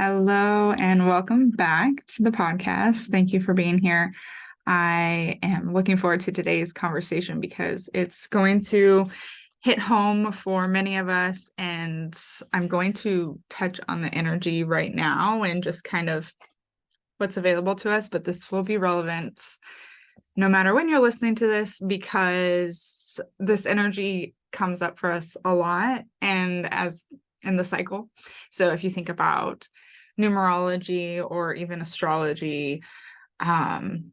Hello and welcome back to the podcast. Thank you for being here. I am looking forward to today's conversation because it's going to hit home for many of us, and I'm going to touch on the energy right now and just kind of what's available to us, but this will be relevant no matter when you're listening to this because this energy comes up for us a lot and as in the cycle. So if you think about numerology or even astrology, human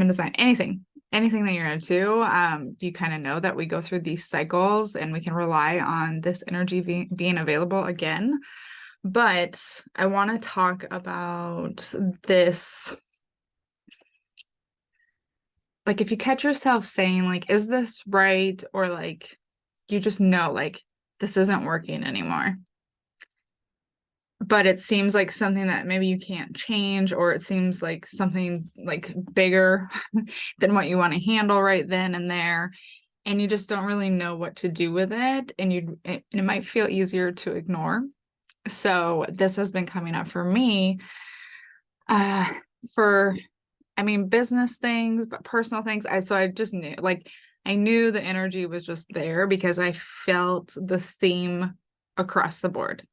design, anything that you're into, you kind of know that we go through these cycles and we can rely on this energy being available again. But I want to talk about this. Like, if you catch yourself saying, like, is this right? Or like, you just know, like, this isn't working anymore. But it seems like something that maybe you can't change, or it seems like something like bigger than what you want to handle right then and there. And you just don't really know what to do with it. And it might feel easier to ignore. So this has been coming up for me uh, for business things, but personal things. I just knew, like, I knew the energy was just there because I felt the theme across the board.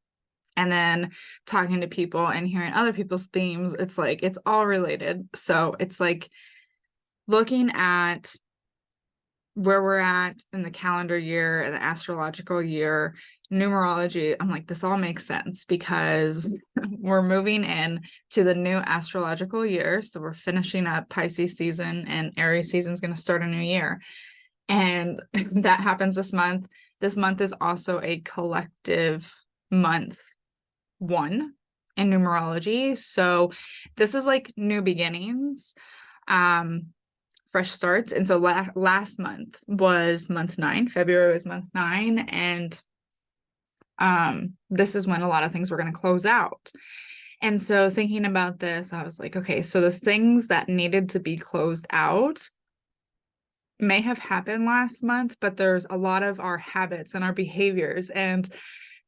And then talking to people and hearing other people's themes, it's like it's all related. So it's like looking at where we're at in the calendar year and the astrological year, numerology, I'm like, this all makes sense because we're moving in to the new astrological year. So we're finishing up Pisces season and Aries season is going to start a new year. And that happens this month. This month is also a collective month one in numerology. So this is like new beginnings. Fresh starts. And so last month was month 9. February was month 9. And this is when a lot of things were going to close out. And so thinking about this, I was like, okay, so the things that needed to be closed out may have happened last month, but there's a lot of our habits and our behaviors and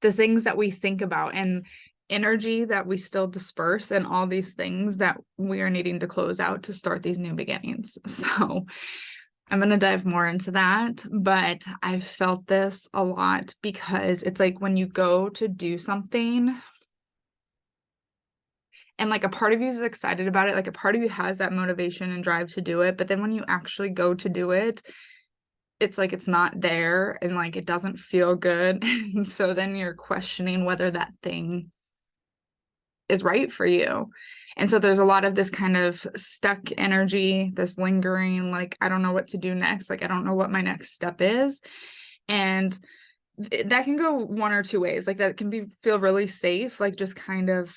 the things that we think about and energy that we still disperse and all these things that we are needing to close out to start these new beginnings. So I'm going to dive more into that, but I've felt this a lot because it's like when you go to do something and like a part of you is excited about it, like a part of you has that motivation and drive to do it, but then when you actually go to do it, it's like it's not there and like it doesn't feel good. And so then you're questioning whether that thing is right for you. And so there's a lot of this kind of stuck energy, this lingering, like, I don't know what to do next. Like, I don't know what my next step is. And that can go one or two ways. Like that can feel really safe, like just kind of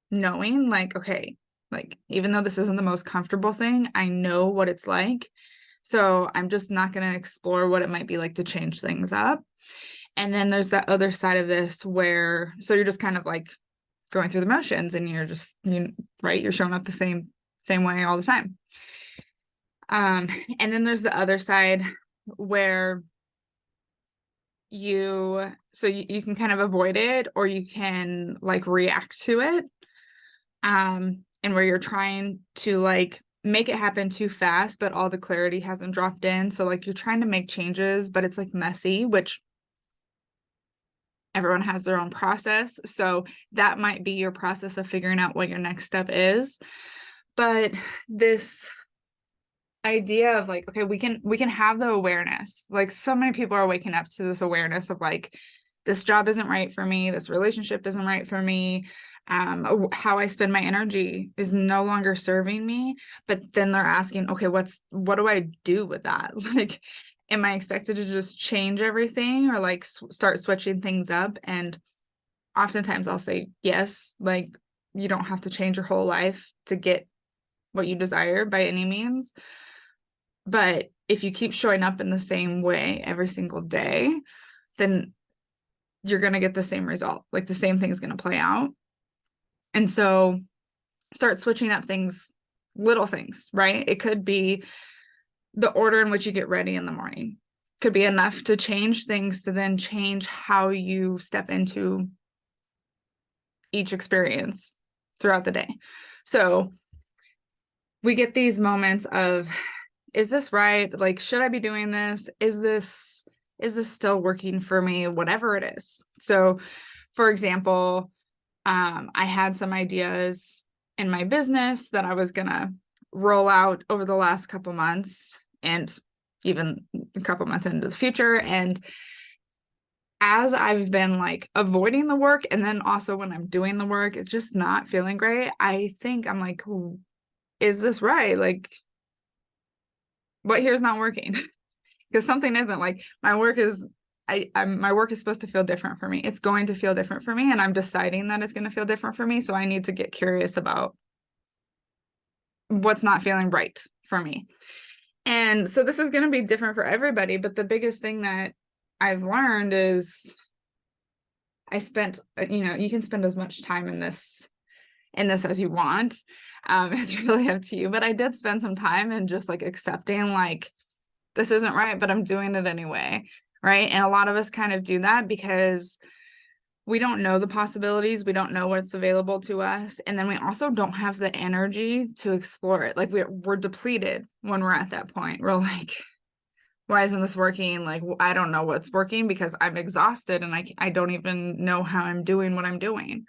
knowing like, okay, like, even though this isn't the most comfortable thing, I know what it's like. So I'm just not going to explore what it might be like to change things up. And then there's that other side of this where, so you're just kind of like going through the motions and you're just, right, you're showing up the same way all the time. And then there's the other side where you can kind of avoid it or you can like react to it. And where you're trying to like make it happen too fast, but all the clarity hasn't dropped in. So like you're trying to make changes, but it's like messy, which everyone has their own process. So that might be your process of figuring out what your next step is. But this idea of like, okay, we can have the awareness. Like so many people are waking up to this awareness of like, this job isn't right for me. This relationship isn't right for me. How I spend my energy is no longer serving me. But then they're asking, okay, what do I do with that? Like, am I expected to just change everything or like start switching things up? And oftentimes I'll say yes, like you don't have to change your whole life to get what you desire by any means. But if you keep showing up in the same way every single day, then you're going to get the same result. Like the same thing is going to play out. And so start switching up things, little things, right? It could be the order in which you get ready in the morning. Could be enough to change things to then change how you step into each experience throughout the day. So we get these moments of, is this right? Like, should I be doing this? Is this still working for me? Whatever it is. So, for example, I had some ideas in my business that I was gonna roll out over the last couple months and even a couple months into the future. And as I've been like avoiding the work, and then also when I'm doing the work, it's just not feeling great. I think I'm like, is this right? Like, what here is not working? Because something isn't. Like, my work is my work is supposed to feel different for me. It's going to feel different for me, and I'm deciding that it's going to feel different for me. So I need to get curious about what's not feeling right for me. And so this is going to be different for everybody. But the biggest thing that I've learned is I spent, you can spend as much time in this as you want. It's really up to you. But I did spend some time in just like accepting, like, this isn't right, but I'm doing it anyway. Right. And a lot of us kind of do that because we don't know the possibilities. We don't know what's available to us. And then we also don't have the energy to explore it. Like, we're depleted when we're at that point. We're like, why isn't this working? Like, I don't know what's working because I'm exhausted and I don't even know how I'm doing what I'm doing.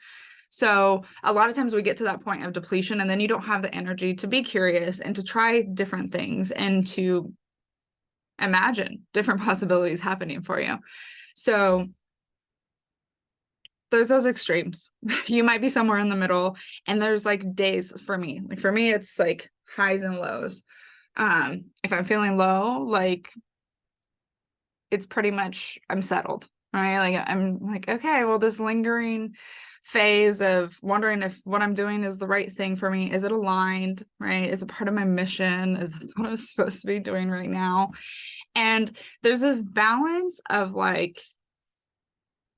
So a lot of times we get to that point of depletion, and then you don't have the energy to be curious and to try different things and to imagine different possibilities happening for you. So there's those extremes. You might be somewhere in the middle, and there's like days for me. Like, for me, it's like highs and lows. If I'm feeling low, like, it's pretty much I'm settled, right? Like, I'm like, okay, well, this lingering phase of wondering if what I'm doing is the right thing for me. Is it aligned, right? Is it part of my mission? Is this what I'm supposed to be doing right now? And there's this balance of like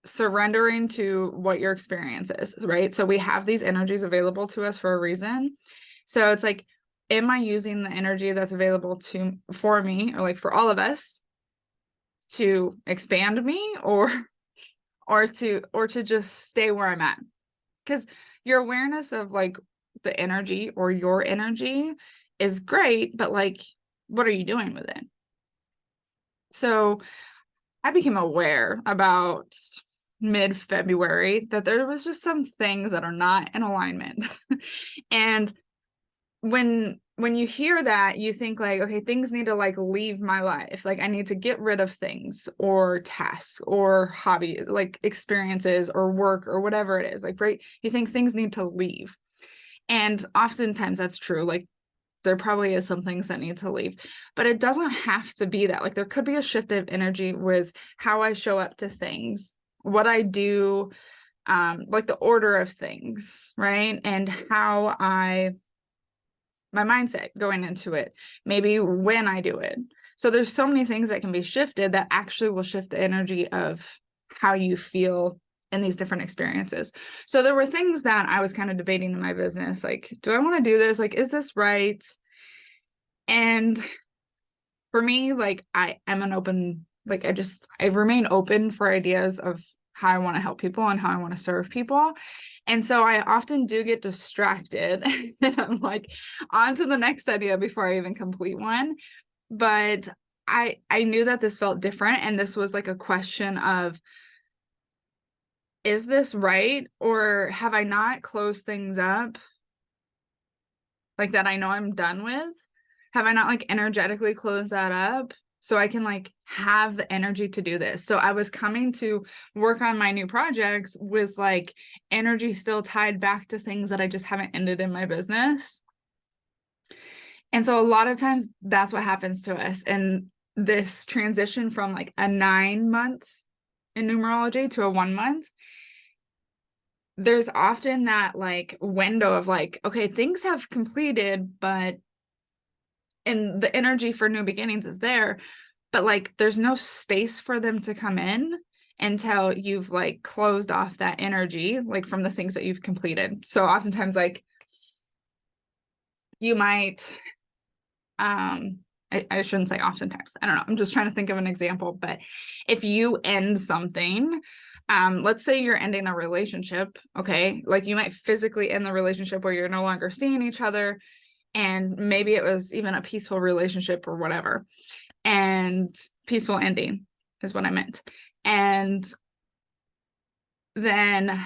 surrendering to what your experience is, right? So we have these energies available to us for a reason. So it's like, am I using the energy that's available for me, or like for all of us, to expand me, or to just stay where I'm at? Because your awareness of like the energy or your energy is great, but like, what are you doing with it? So I became aware about mid-February that there was just some things that are not in alignment. And when you hear that, you think like, okay, things need to like leave my life. Like, I need to get rid of things or tasks or hobby, like experiences or work or whatever it is. Like, right, you think things need to leave. And oftentimes that's true. Like, there probably is some things that need to leave, but it doesn't have to be that. Like, there could be a shift of energy with how I show up to things, what I do, like the order of things, right? And how my mindset going into it, maybe when I do it. So there's so many things that can be shifted that actually will shift the energy of how you feel in these different experiences. So there were things that I was kind of debating in my business, like, do I want to do this? Like, is this right? And for me, like, I am an open, like, I remain open for ideas of how I want to help people and how I want to serve people. And so I often do get distracted and I'm like on to the next idea before I even complete one. But I knew that this felt different, and this was like a question of, is this right? Or have I not closed things up like that I know I'm done with? Have I not like energetically closed that up so I can like have the energy to do this? So I was coming to work on my new projects with like energy still tied back to things that I just haven't ended in my business. And so a lot of times that's what happens to us. And this transition from like a 9-month in numerology to a 1 month, there's often that like window of like, okay, things have completed, but and the energy for new beginnings is there, but like there's no space for them to come in until you've like closed off that energy, like from the things that you've completed. So oftentimes, like, you might I shouldn't say oftentimes, I don't know, I'm just trying to think of an example, but if you end something, let's say you're ending a relationship, okay? Like you might physically end the relationship where you're no longer seeing each other, and maybe it was even a peaceful relationship or whatever. And peaceful ending is what I meant. And then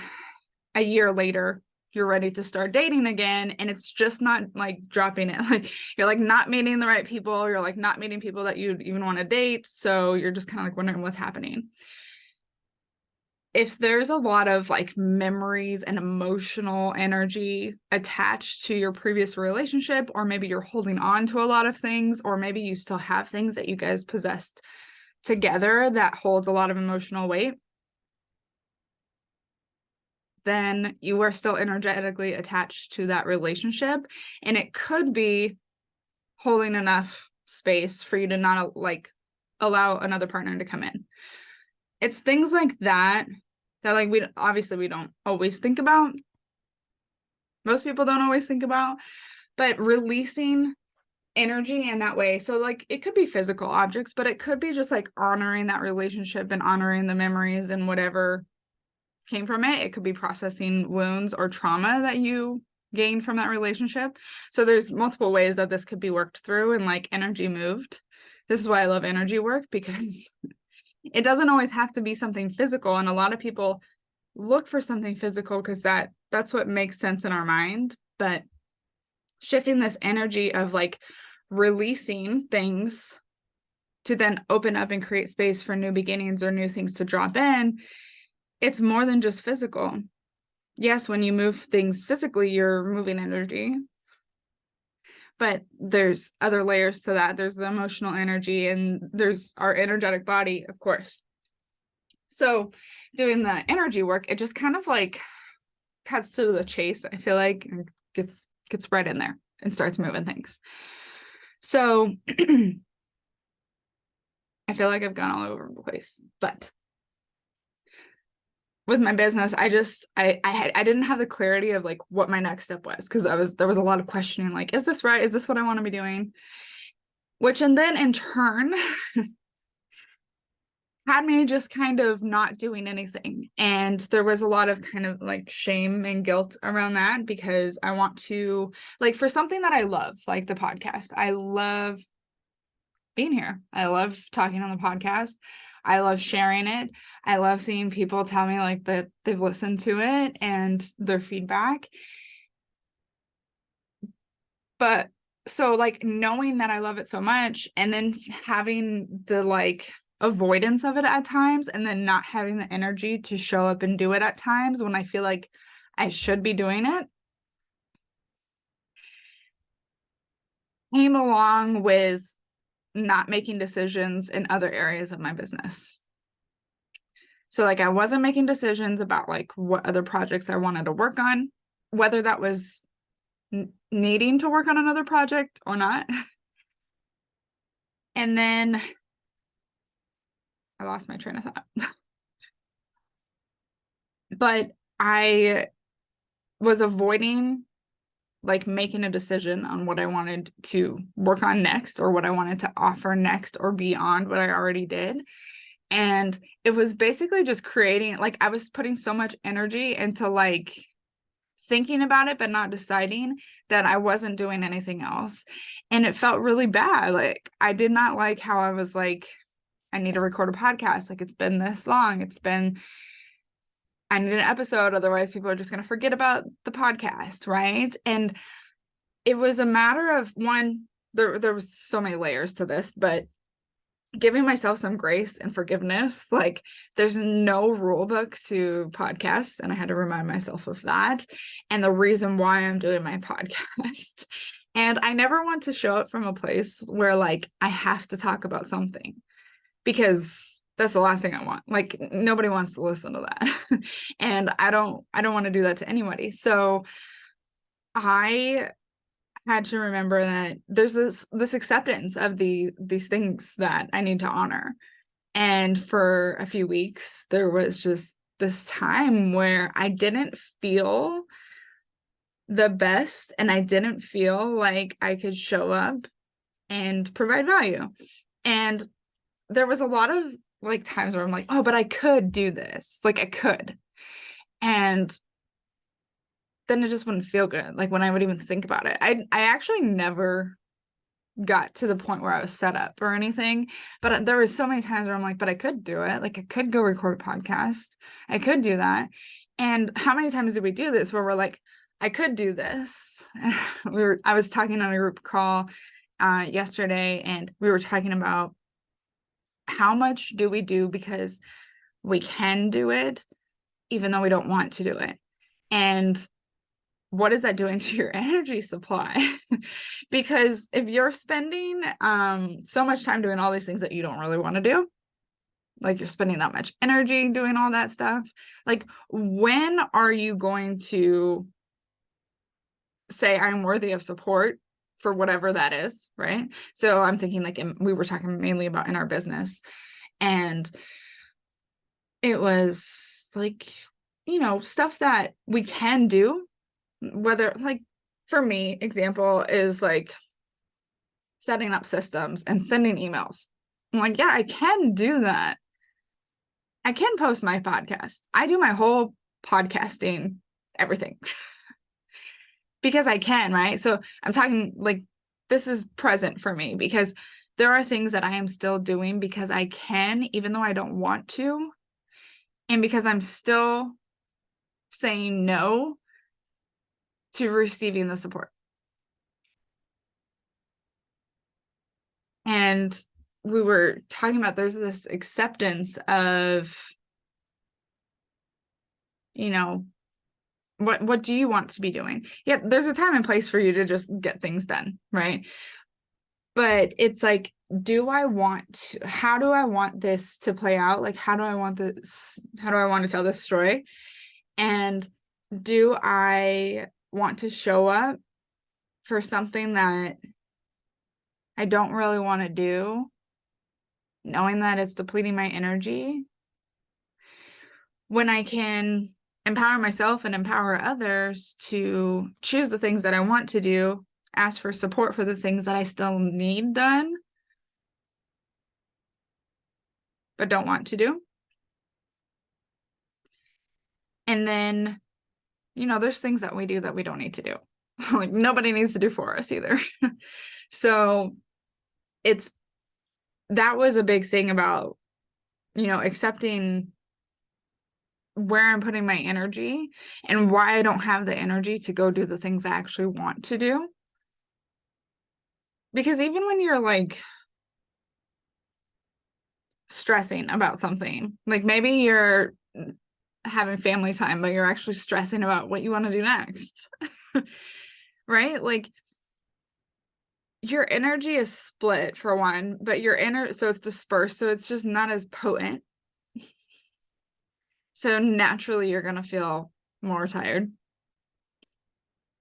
a year later, you're ready to start dating again, and it's just not like dropping it. Like you're like not meeting the right people, you're like not meeting people that you'd even want to date, so you're just kind of like wondering what's happening. If there's a lot of like memories and emotional energy attached to your previous relationship, or maybe you're holding on to a lot of things, or maybe you still have things that you guys possessed together that holds a lot of emotional weight, then you are still energetically attached to that relationship. And it could be holding enough space for you to not like allow another partner to come in. It's things like that like we don't always think about. Most people don't always think about, but releasing energy in that way. So like it could be physical objects, but it could be just like honoring that relationship and honoring the memories and whatever came from it. It could be processing wounds or trauma that you gained from that relationship. So there's multiple ways that this could be worked through and like energy moved. This is why I love energy work, because it doesn't always have to be something physical. And a lot of people look for something physical because that's what makes sense in our mind. But shifting this energy of like releasing things to then open up and create space for new beginnings or new things to drop in, it's more than just physical. Yes, when you move things physically, you're moving energy, but there's other layers to that. There's the emotional energy, and there's our energetic body, of course. So doing the energy work, it just kind of like cuts to the chase, I feel like, and gets right in there and starts moving things. So I feel like I've gone all over the place, but with my business, I didn't have the clarity of like what my next step was, because there was a lot of questioning, like, is this right? Is this what I want to be doing? And then in turn had me just kind of not doing anything. And there was a lot of kind of like shame and guilt around that, because I want to, like, for something that I love, like the podcast, I love being here. I love talking on the podcast. I love sharing it. I love seeing people tell me like that they've listened to it and their feedback. But so like knowing that I love it so much, and then having the like avoidance of it at times, and then not having the energy to show up and do it at times when I feel like I should be doing it, came along with not making decisions in other areas of my business. So like I wasn't making decisions about like what other projects I wanted to work on, whether that was needing to work on another project or not. And then I lost my train of thought. But I was avoiding like making a decision on what I wanted to work on next, or what I wanted to offer next, or beyond what I already did. And it was basically just creating, like, I was putting so much energy into like thinking about it, but not deciding, that I wasn't doing anything else. And it felt really bad. Like, I did not like how I was like, I need to record a podcast. Like, it's been this long. I need an episode. Otherwise, people are just going to forget about the podcast. Right. And it was a matter of one, there was so many layers to this, but giving myself some grace and forgiveness. Like, there's no rule book to podcasts, and I had to remind myself of that, and the reason why I'm doing my podcast. And I never want to show up from a place where like I have to talk about something, because that's the last thing I want. Like, nobody wants to listen to that. And I don't want to do that to anybody. So I had to remember that there's this acceptance of these things that I need to honor. And for a few weeks, there was just this time where I didn't feel the best, and I didn't feel like I could show up and provide value. And there was a lot of like times where I'm like, oh, but I could do this. Like I could. And then it just wouldn't feel good. Like when I would even think about it. I actually never got to the point where I was set up or anything. But there was so many times where I'm like, but I could do it. Like I could go record a podcast. I could do that. And how many times did we do this where we're like, I could do this? I was talking on a group call yesterday, and we were talking about how much do we do because we can do it, even though we don't want to do it. And what is that doing to your energy supply? Because if you're spending so much time doing all these things that you don't really want to do, like you're spending that much energy doing all that stuff, like when are you going to say I'm worthy of support for whatever that is, right? So I'm thinking like we were talking mainly about in our business, and it was like, you know, stuff that we can do, whether like for me, example is like setting up systems and sending emails. I'm like, yeah, I can do that. I can post my podcast. I do my whole podcasting, everything because I can, right? So I'm talking like this is present for me because there are things that I am still doing because I can, even though I don't want to, and because I'm still saying no to receiving the support. And we were talking about there's this acceptance of, you know, what do you want to be doing? Yeah, there's a time and place for you to just get things done, right? But it's like, how do I want this to play out? Like, how do I want to tell this story? And do I want to show up for something that I don't really want to do, knowing that it's depleting my energy, when I can empower myself and empower others to choose the things that I want to do, ask for support for the things that I still need done, but don't want to do. And then, you know, there's things that we do that we don't need to do. Like nobody needs to do for us either. So that was a big thing about, you know, accepting where I'm putting my energy and why I don't have the energy to go do the things I actually want to do. Because even when you're like stressing about something, like maybe you're having family time, but you're actually stressing about what you want to do next, right? Like your energy is split for one, but so it's dispersed, so it's just not as potent. So naturally you're going to feel more tired.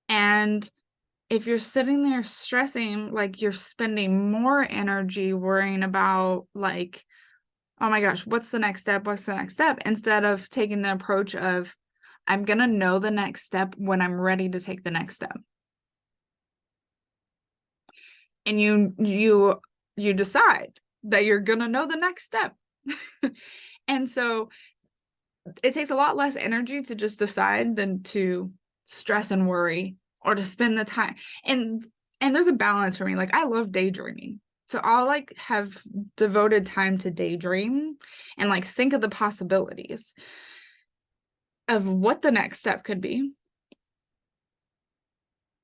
And if you're sitting there stressing, like you're spending more energy worrying about like, oh my gosh, what's the next step? What's the next step? Instead of taking the approach of, I'm going to know the next step when I'm ready to take the next step. And you decide that you're going to know the next step. And so it takes a lot less energy to just decide than to stress and worry or to spend the time. And there's a balance for me. Like I love daydreaming. So I'll like have devoted time to daydream and like think of the possibilities of what the next step could be.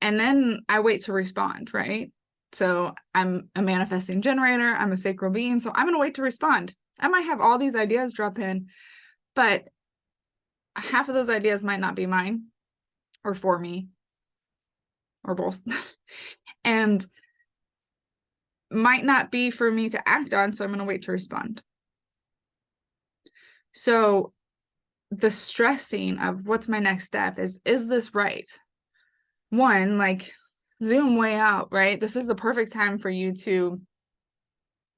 And then I wait to respond, right? So I'm a manifesting generator. I'm a sacral being. So I'm going to wait to respond. I might have all these ideas drop in, but half of those ideas might not be mine or for me or both. And might not be for me to act on, so I'm going to wait to respond. So the stressing of what's my next step is this right? One, like zoom way out, right? This is the perfect time for you to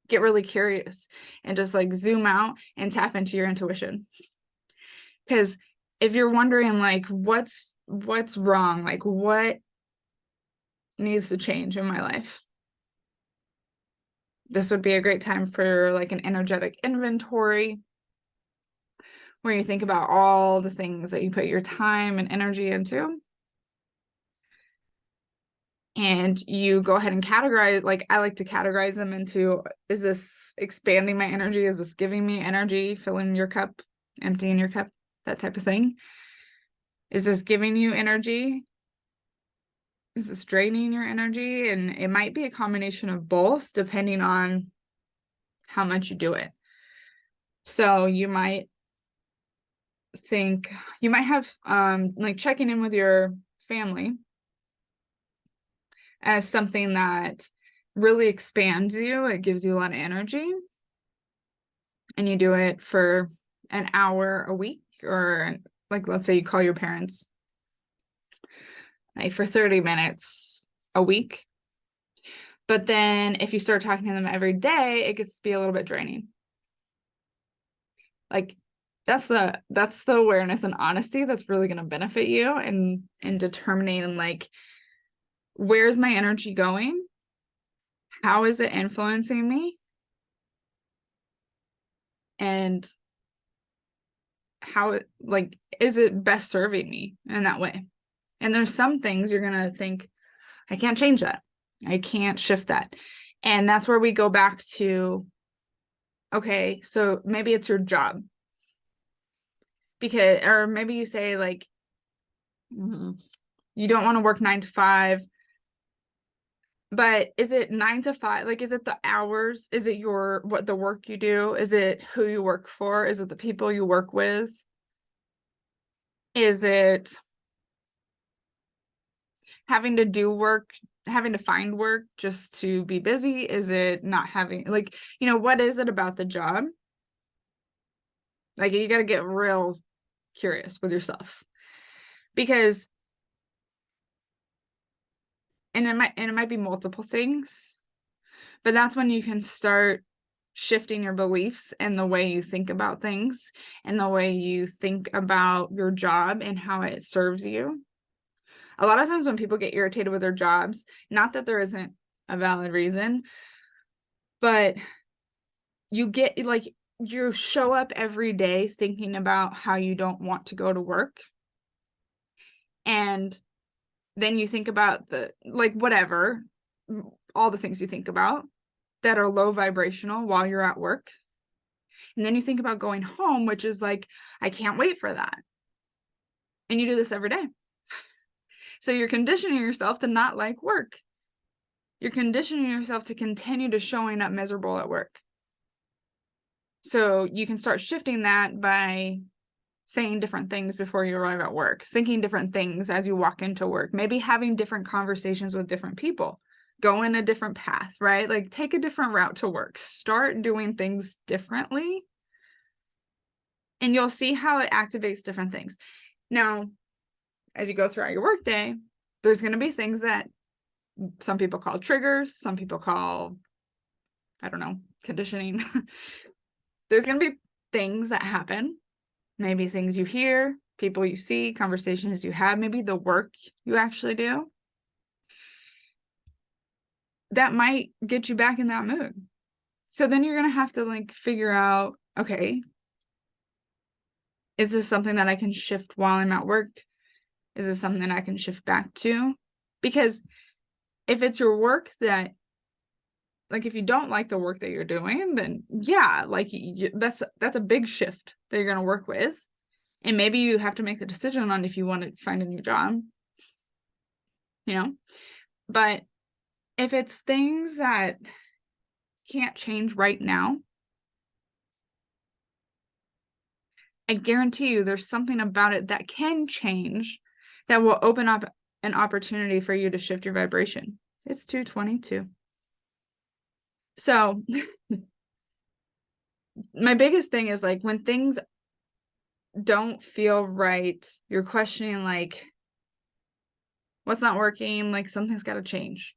get really curious and just like zoom out and tap into your intuition. Because if you're wondering like what's wrong, like what needs to change in my life, This would be a great time for like an energetic inventory where you think about all the things that you put your time and energy into. And you go ahead and categorize, like I like to categorize them into, is this expanding my energy? Is this giving me energy, filling your cup, emptying your cup, that type of thing? Is this giving you energy? Is this draining your energy? And it might be a combination of both, depending on how much you do it. So you might have like checking in with your family as something that really expands you. It gives you a lot of energy. And you do it for an hour a week, or like, let's say you call your parents like for 30 minutes a week. But then if you start talking to them every day, it gets to be a little bit draining. Like that's the awareness and honesty that's really going to benefit you in determining like, where's my energy going? How is it influencing me? And how like, is it best serving me in that way? And there's some things you're going to think, I can't change that. I can't shift that. And that's where we go back to, okay, so maybe it's your job. Because, or maybe you say like, you don't want to work 9 to 5, but is it 9 to 5? Like, is it the hours? Is it what the work you do? Is it who you work for? Is it the people you work with? Is it having to do work, having to find work just to be busy? Is it not having, like, what is it about the job? Like, you got to get real curious with yourself, because and it might be multiple things, but that's when you can start shifting your beliefs and the way you think about things and the way you think about your job and how it serves you. A lot of times when people get irritated with their jobs, not that there isn't a valid reason, but you show up every day thinking about how you don't want to go to work. And then you think about whatever, all the things you think about that are low vibrational while you're at work. And then you think about going home, which is like, I can't wait for that. And you do this every day. So you're conditioning yourself to not like work. You're conditioning yourself to continue to showing up miserable at work. So you can start shifting that by saying different things before you arrive at work, thinking different things as you walk into work, maybe having different conversations with different people, go in a different path, right? Like take a different route to work, start doing things differently, and you'll see how it activates different things. Now, as you go throughout your workday, there's going to be things that some people call triggers, some people call, I don't know, conditioning. There's going to be things that happen, maybe things you hear, people you see, conversations you have, maybe the work you actually do, that might get you back in that mood. So then you're going to have to like figure out, okay, is this something that I can shift while I'm at work? Is this something that I can shift back to? Because if it's your work that, like, if you don't like the work that you're doing, then yeah, like that's a big shift that you're going to work with. And maybe you have to make the decision on if you want to find a new job, but if it's things that can't change right now, I guarantee you there's something about it that can change, that will open up an opportunity for you to shift your vibration. It's 2:22. So my biggest thing is like, when things don't feel right, you're questioning like, what's not working? Like something's got to change.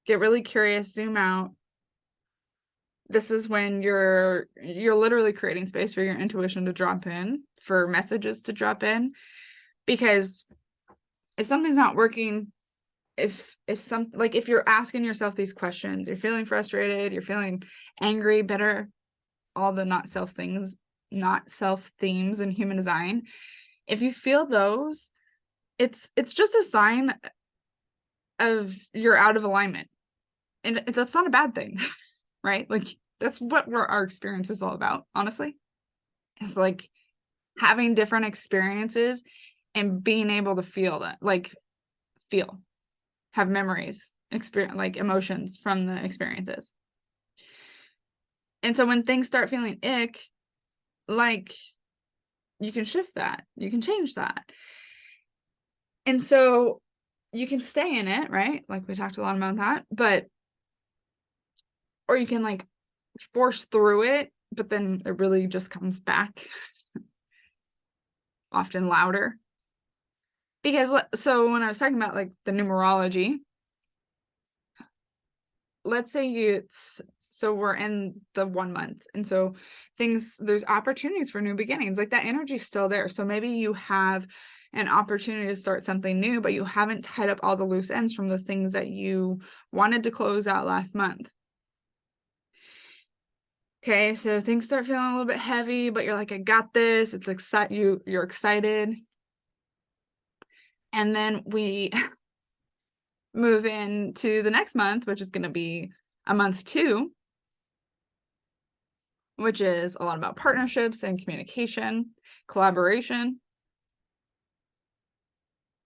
Get really curious, zoom out. This is when you're literally creating space for your intuition to drop in, for messages to drop in, because if something's not working, if you're asking yourself these questions, you're feeling frustrated, you're feeling angry, bitter, all the not self themes in human design. If you feel those, it's just a sign of you're out of alignment. And that's not a bad thing, right? Like that's what our experience is all about, honestly. It's like having different experiences and being able to feel that, like have memories, experience, like emotions from the experiences. And so when things start feeling ick, like you can shift that, you can change that. And so you can stay in it, right? Like we talked a lot about that, or you can like force through it, but then it really just comes back often louder. Because so when I was talking about like the numerology, let's say so we're in the 1 month, and so there's opportunities for new beginnings, like that energy is still there. So maybe you have an opportunity to start something new, but you haven't tied up all the loose ends from the things that you wanted to close out last month. Okay, so things start feeling a little bit heavy, but you're like, I got this. You're excited. And then we move into the next month, which is going to be a month 2, which is a lot about partnerships and communication, collaboration.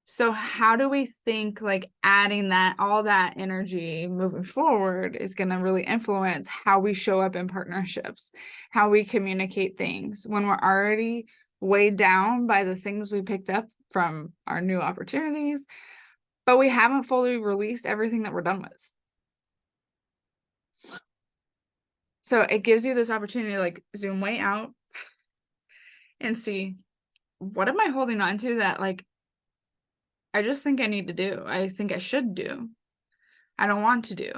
So how do we think like adding all that energy moving forward is going to really influence how we show up in partnerships, how we communicate things when we're already weighed down by the things we picked up from our new opportunities, but we haven't fully released everything that we're done with. So it gives you this opportunity to like zoom way out and see, what am I holding on to that like I just think I need to do, I think I should do, I don't want to do.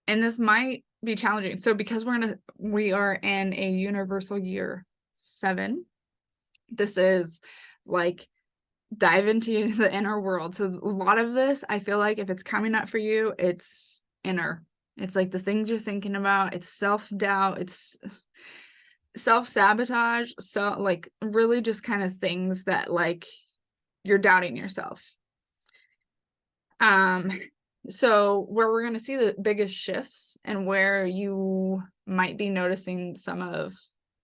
And this might be challenging. So because we are in a universal year 7, this is like dive into the inner world. So a lot of this, I feel like if it's coming up for you, it's inner. It's like the things you're thinking about, it's self-doubt, it's self-sabotage. So like really just kind of things that like you're doubting yourself. So where we're going to see the biggest shifts and where you might be noticing some of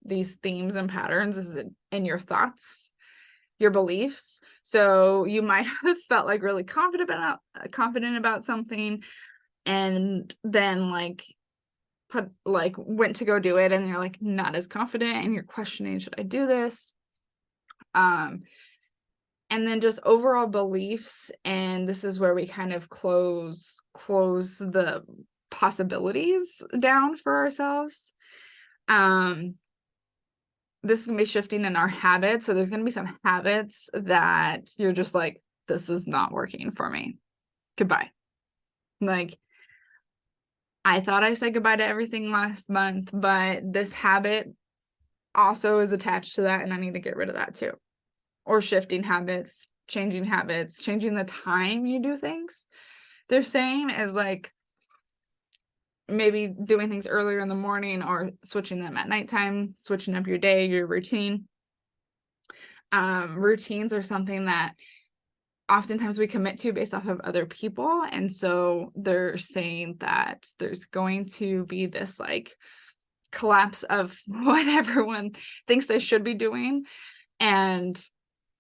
these themes and patterns is in your thoughts, your beliefs. So you might have felt like really confident about something, and then went to go do it, and you're like not as confident, and you're questioning, should I do this? And then just overall beliefs, and this is where we kind of close the possibilities down for ourselves. This is gonna be shifting in our habits. So there's gonna be some habits that you're just like, this is not working for me. Goodbye. Like, I thought I said goodbye to everything last month, but this habit also is attached to that, and I need to get rid of that too. Or shifting habits, changing the time you do things. They're saying is like maybe doing things earlier in the morning or switching them at nighttime, switching up your day, your routine. Routines are something that oftentimes we commit to based off of other people. And so they're saying that there's going to be this like collapse of what everyone thinks they should be doing. And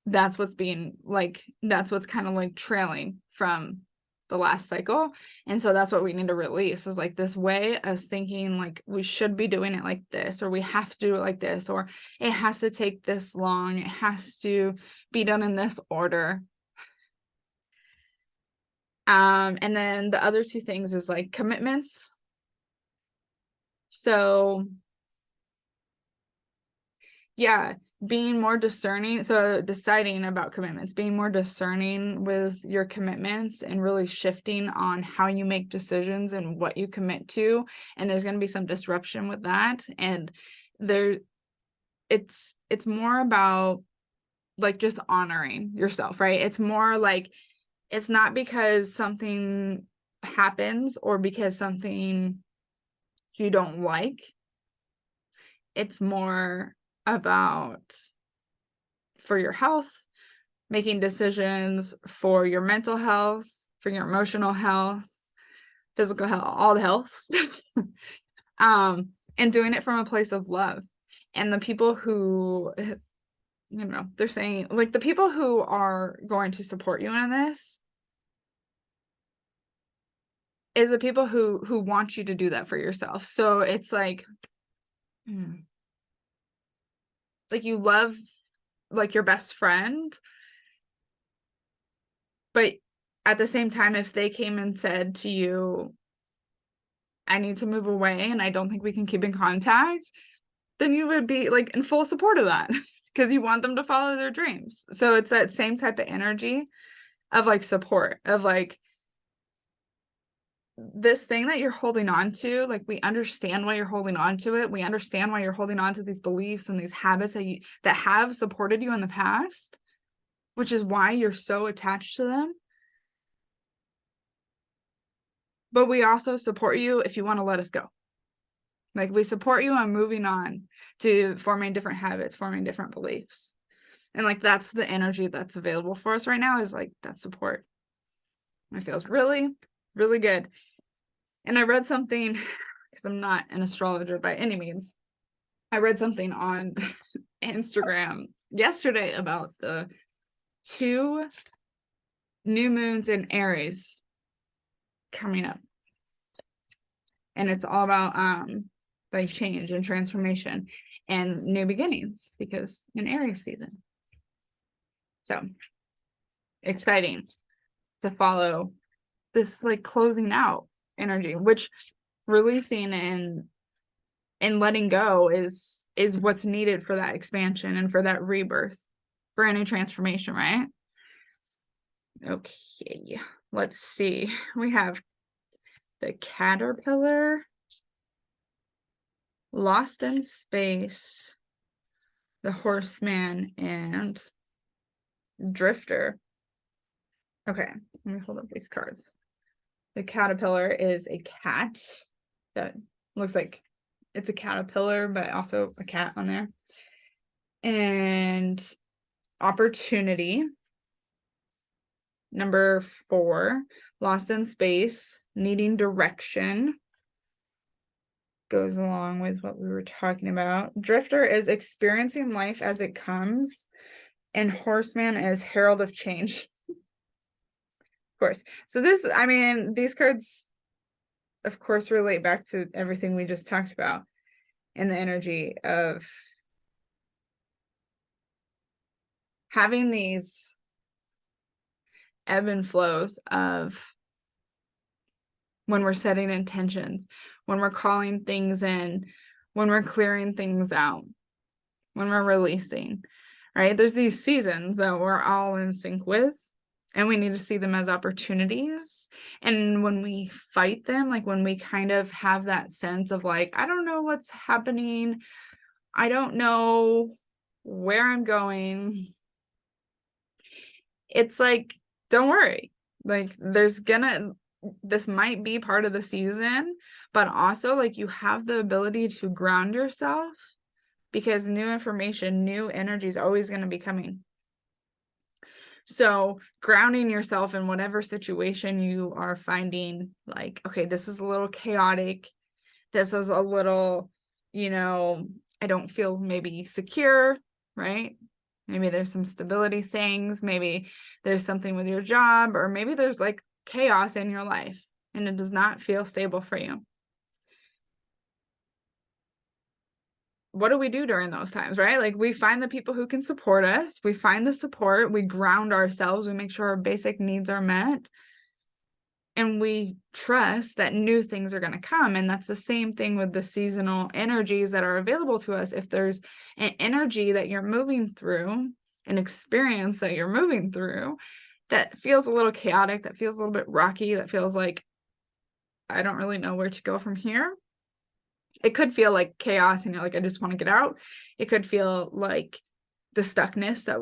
that's what's kind of like trailing from the last cycle. And so that's what we need to release, is like this way of thinking like we should be doing it like this, or we have to do it like this, or it has to take this long, it has to be done in this order. And then the other 2 things is like commitments. So yeah, being more discerning. So deciding about commitments, being more discerning with your commitments, and really shifting on how you make decisions and what you commit to. And there's going to be some disruption with that. And it's more about like just honoring yourself, right? It's more like it's not because something happens or because something you don't like. It's more about for your health, making decisions for your mental health, for your emotional health, physical health, all the health stuff. And doing it from a place of love. And the people who, they're saying, like, the people who are going to support you in this is the people who want you to do that for yourself. So it's like you love like your best friend, but at the same time, if they came and said to you, I need to move away and I don't think we can keep in contact, then you would be like in full support of that because you want them to follow their dreams. So it's that same type of energy of like support, of like this thing that you're holding on to, like we understand why you're holding on to it. We understand why you're holding on to these beliefs and these habits that have supported you in the past, which is why you're so attached to them. But we also support you if you want to let us go. Like we support you on moving on to forming different habits, forming different beliefs. And like that's the energy that's available for us right now, is like that support. It feels really, really good. And I read something, because I'm not an astrologer by any means. I read something on Instagram yesterday about the 2 new moons in Aries coming up. And it's all about like change and transformation and new beginnings, because in Aries season. So exciting to follow this like closing out energy, which releasing and letting go is what's needed for that expansion and for that rebirth, for any transformation, right? Okay, let's see. We have the caterpillar, lost in space, the horseman, and drifter. Okay, let me hold up these cards. The caterpillar is a cat that looks like it's a caterpillar, but also a cat on there. And opportunity. Number 4, lost in space, needing direction. Goes along with what we were talking about. Drifter is experiencing life as it comes. And horseman is herald of change. Of course. So this, I mean, these cards, of course, relate back to everything we just talked about and the energy of having these ebb and flows of when we're setting intentions, when we're calling things in, when we're clearing things out, when we're releasing, right? There's these seasons that we're all in sync with, and we need to see them as opportunities. And when we fight them, like when we kind of have that sense of like, I don't know what's happening, I don't know where I'm going, it's like, don't worry. Like this might be part of the season, but also like you have the ability to ground yourself, because new information, new energy is always going to be coming. So grounding yourself in whatever situation you are finding, like, okay, this is a little chaotic. This is a little, I don't feel maybe secure, right? Maybe there's some stability things. Maybe there's something with your job, or maybe there's like chaos in your life and it does not feel stable for you. What do we do during those times, right? Like we find the people who can support us. We find the support. We ground ourselves. We make sure our basic needs are met. And we trust that new things are going to come. And that's the same thing with the seasonal energies that are available to us. If there's an energy that you're moving through, an experience that you're moving through that feels a little chaotic, that feels a little bit rocky, that feels like, I don't really know where to go from here. It could feel like chaos and you're like, I just want to get out. It could feel like the stuckness that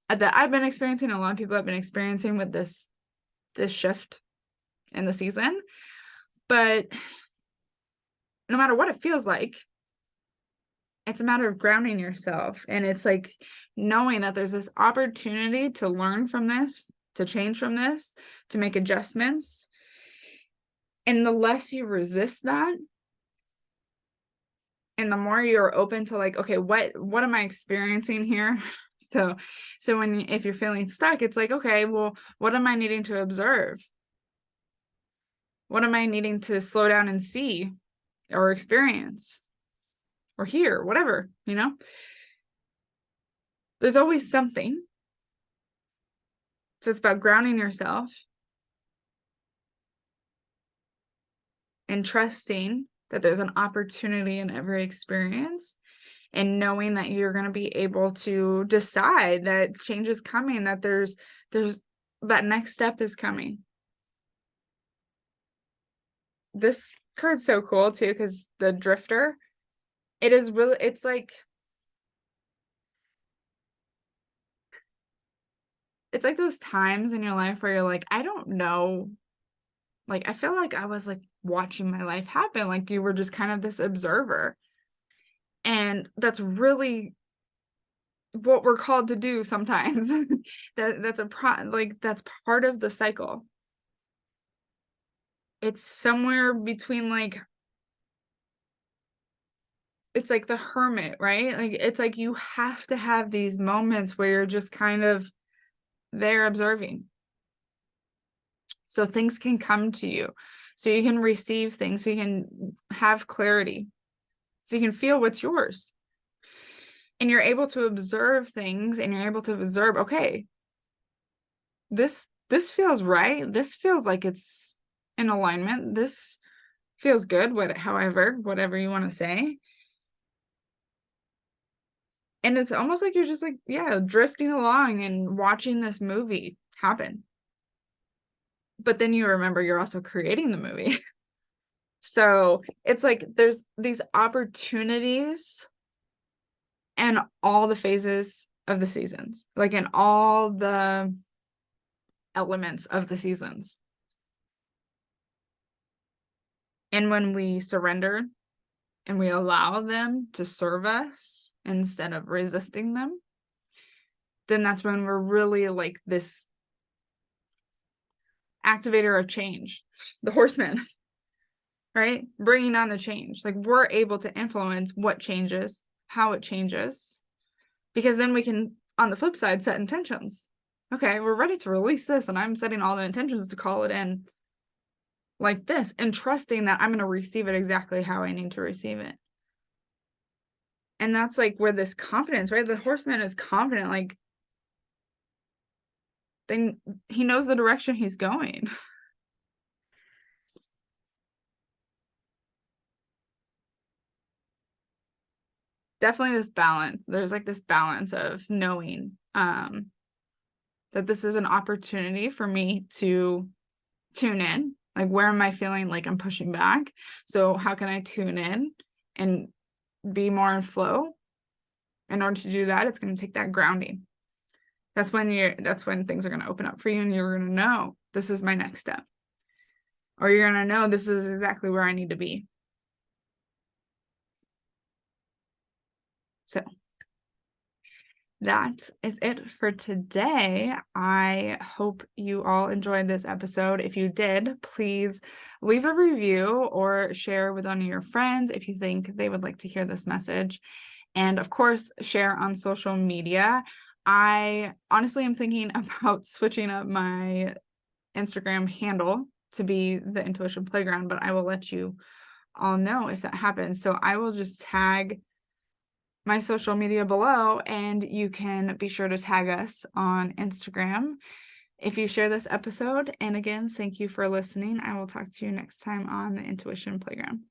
I've been experiencing, a lot of people have been experiencing with this this shift in the season. But no matter what it feels like, it's a matter of grounding yourself. And it's like knowing that there's this opportunity to learn from this, to change from this, to make adjustments. And the less you resist that, and the more you're open to like, okay, what am I experiencing here? So if you're feeling stuck, it's like, okay, well, what am I needing to observe? What am I needing to slow down and see or experience or hear, whatever, There's always something. So it's about grounding yourself and trusting that there's an opportunity in every experience, and knowing that you're going to be able to decide that change is coming, that there's that next step is coming. This card's so cool too, because the drifter, it's like those times in your life where you're like, I don't know, like I feel like I was like watching my life happen, like you were just kind of this observer. And that's really what we're called to do sometimes. That's part of the cycle. It's somewhere between like, it's like the hermit, right? Like it's like you have to have these moments where you're just kind of there observing, so things can come to you, so you can receive things, so you can have clarity, so you can feel what's yours. And you're able to observe things, and you're able to observe, okay, this feels right, this feels like it's in alignment, this feels good, whatever you want to say. And it's almost like you're just like, yeah, drifting along and watching this movie happen. But then you remember you're also creating the movie. So it's like there's these opportunities in all the phases of the seasons, like in all the elements of the seasons. And when we surrender and we allow them to serve us instead of resisting them, then that's when we're really like this activator of change, the horseman, right? Bringing on the change. Like we're able to influence what changes, how it changes, because then we can, on the flip side, set intentions. Okay, we're ready to release this, and I'm setting all the intentions to call it in like this, and trusting that I'm going to receive it exactly how I need to receive it. And that's like where this confidence, right? The horseman is confident, like then he knows the direction he's going. Definitely this balance. There's like this balance of knowing that this is an opportunity for me to tune in. Like, where am I feeling like I'm pushing back? So how can I tune in and be more in flow? In order to do that, it's going to take that grounding. That's when things are going to open up for you, and you're going to know this is my next step. Or you're going to know this is exactly where I need to be. So that is it for today. I hope you all enjoyed this episode. If you did, please leave a review or share with one of your friends if you think they would like to hear this message. And of course, share on social media. I honestly am thinking about switching up my Instagram handle to be the Intuition Playground, but I will let you all know if that happens. So I will just tag my social media below, and you can be sure to tag us on Instagram if you share this episode. And again, thank you for listening. I will talk to you next time on the Intuition Playground.